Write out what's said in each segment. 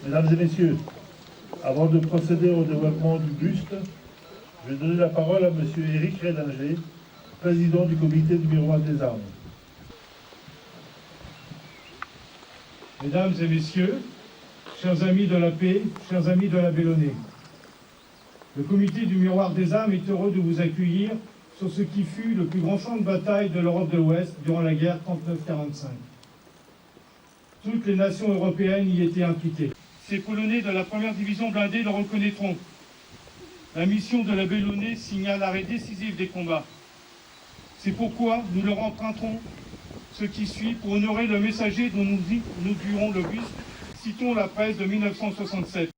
Mesdames et messieurs, avant de procéder au dévoilement du buste, je vais donner la parole à M. Éric Rédinger, président du comité du Miroir des Armes. Mesdames et messieurs, chers amis de la paix, chers amis de la Bellonnet, le comité du Miroir des Armes est heureux de vous accueillir sur ce qui fut le plus grand champ de bataille de l'Europe de l'Ouest durant la guerre 39-45. Toutes les nations européennes y étaient impliquées. Ces Polonais de la première division blindée le reconnaîtront. La mission de la Bellonnet signale l'arrêt décisif des combats. C'est pourquoi nous leur emprunterons ce qui suit pour honorer le messager dont nous durons le buste. Citons la presse de 1967.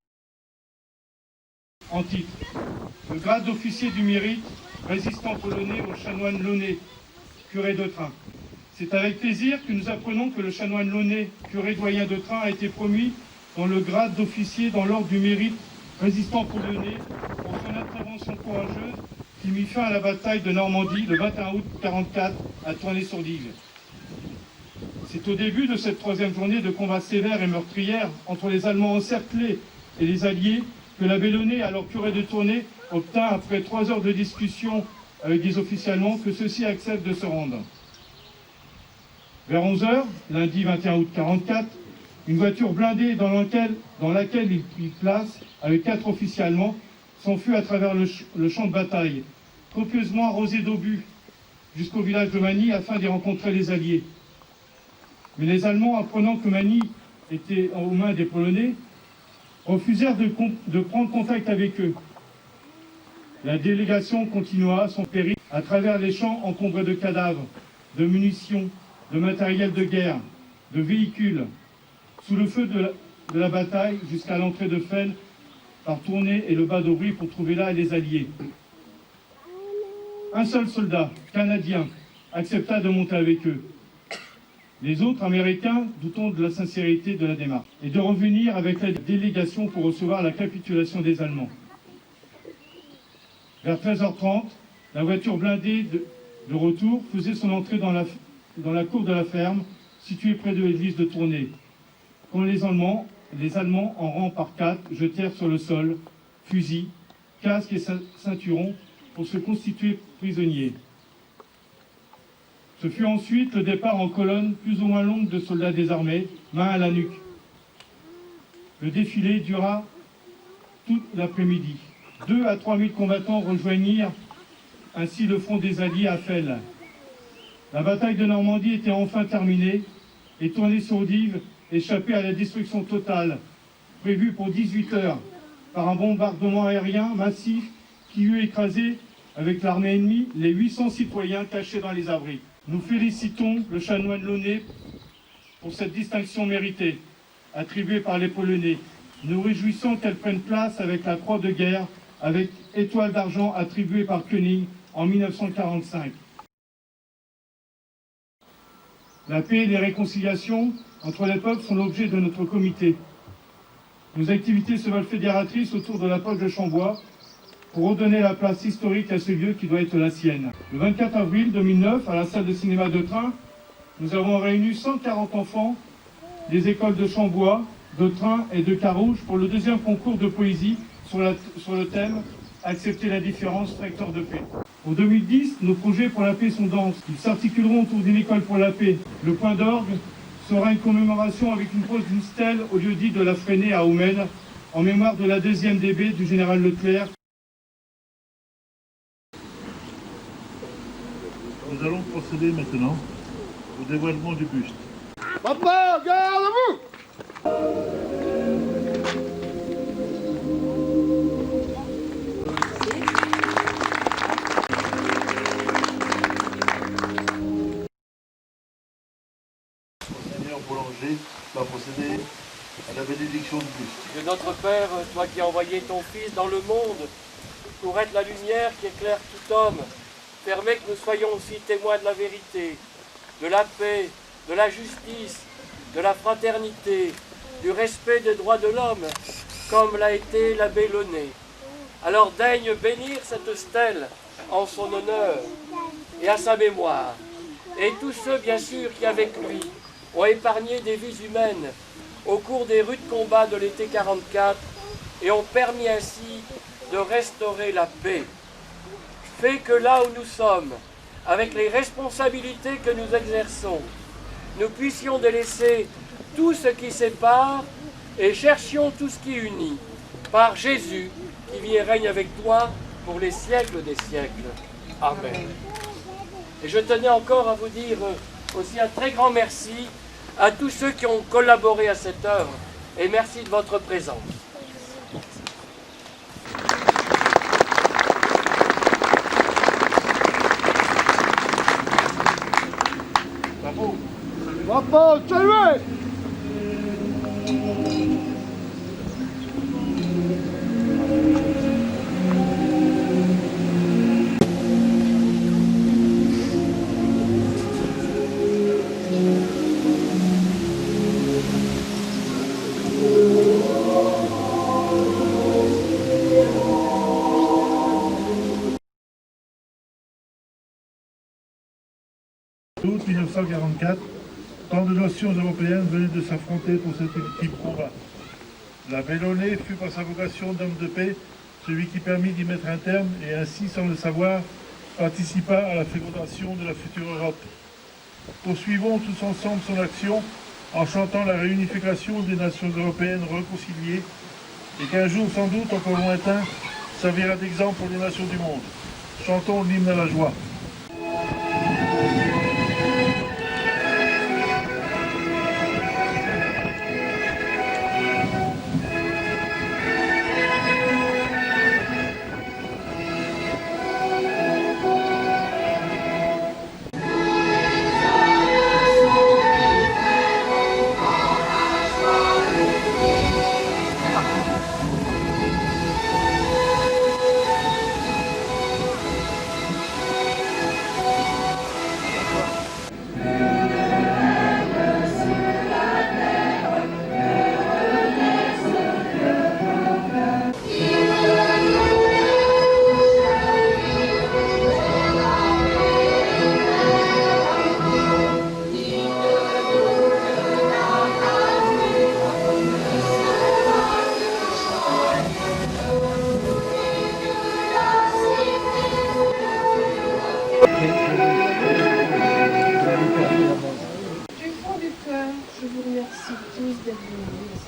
En titre, le grade d'officier du mérite, résistant polonais au chanoine Launay, curé de Train. C'est avec plaisir que nous apprenons que le chanoine Launay, curé doyen de Train, a été promu dans le grade d'officier dans l'ordre du mérite, résistant polonais, pour son intervention courageuse qui mit fin à la bataille de Normandie le 21 août 1944 à Tournai-sur-Digue. C'est au début de cette troisième journée de combat sévère et meurtrière entre les Allemands encerclés et les Alliés que la Bellonnet, alors curé de Tournai, obtint après 3 heures de discussion avec des officiers allemands que ceux-ci acceptent de se rendre. Vers 11 h, lundi 21 août 1944, une voiture blindée dans laquelle il prit place, avec 4 officiers allemands, s'enfuit à travers le champ de bataille, copieusement arrosé d'obus, jusqu'au village de Magny afin d'y rencontrer les Alliés. Mais les Allemands, apprenant que Magny était aux mains des Polonais, refusèrent de prendre contact avec eux. La délégation continua son périple à travers les champs encombrés de cadavres, de munitions, de matériel de guerre, de véhicules, sous le feu de la bataille jusqu'à l'entrée de Felles par Tournai et le bas d'Aubry pour trouver là les Alliés. Un seul soldat, canadien, accepta de monter avec eux. Les autres Américains doutant de la sincérité de la démarche et de revenir avec la délégation pour recevoir la capitulation des Allemands. Vers 13h30, la voiture blindée de retour faisait son entrée dans la cour de la ferme, située près de l'église de Tournai, quand les Allemands, en rang par 4, jetèrent sur le sol fusils, casques et ceinturons pour se constituer prisonniers. Ce fut ensuite le départ en colonne plus ou moins longue de soldats désarmés, main à la nuque. Le défilé dura toute l'après-midi. 2 à 3 000 combattants rejoignirent ainsi le front des Alliés à Felles. La bataille de Normandie était enfin terminée et Tournai-sur-Dive échappait à la destruction totale, prévue pour 18 h, par un bombardement aérien massif qui eut écrasé, avec l'armée ennemie, les 800 citoyens cachés dans les abris. Nous félicitons le chanoine Launay pour cette distinction méritée, attribuée par les Polonais. Nous réjouissons qu'elle prenne place avec la croix de guerre, avec étoile d'argent attribuée par Koenig en 1945. La paix et les réconciliations entre les peuples sont l'objet de notre comité. Nos activités se veulent fédératrices autour de la poche de Chambois pour redonner la place historique à ce lieu qui doit être la sienne. Le 24 avril 2009, à la salle de cinéma de Train, nous avons réuni 140 enfants des écoles de Chambois, de Train et de Carouge pour le 2e concours de poésie sur le thème « Accepter la différence, facteur de paix ». En 2010, nos projets pour la paix sont denses. Ils s'articuleront autour d'une école pour la paix. Le point d'orgue sera une commémoration avec une pose d'une stèle au lieu-dit de la Freinée à Oumène, en mémoire de la 2e DB du général Leclerc. Nous allons procéder maintenant au dévoilement du buste. Papa, garde-vous! Monseigneur Boulanger va procéder à la bénédiction du buste. Dieu notre Père, toi qui as envoyé ton Fils dans le monde pour être la lumière qui éclaire tout homme, permets que nous soyons aussi témoins de la vérité, de la paix, de la justice, de la fraternité, du respect des droits de l'homme, comme l'a été la Bellonnet. Alors daigne bénir cette stèle en son honneur et à sa mémoire, et tous ceux bien sûr qui avec lui ont épargné des vies humaines au cours des rudes combats de l'été 44 et ont permis ainsi de restaurer la paix. Fait que là où nous sommes, avec les responsabilités que nous exerçons, nous puissions délaisser tout ce qui sépare et cherchions tout ce qui unit, par Jésus qui vit et règne avec toi pour les siècles des siècles. Amen. Et je tenais encore à vous dire aussi un très grand merci à tous ceux qui ont collaboré à cette œuvre et merci de votre présence. Bravo. Bravo, saluez! Août 1944, tant de nations européennes venaient de s'affronter pour cet ultime combat. La Bellonnet fut par sa vocation d'homme de paix celui qui permit d'y mettre un terme et ainsi, sans le savoir, participa à la fécondation de la future Europe. Poursuivons tous ensemble son action en chantant la réunification des nations européennes réconciliées et qu'un jour, sans doute encore lointain, servira d'exemple pour les nations du monde. Chantons l'hymne à la joie. Du fond du cœur, je vous remercie tous d'être venus.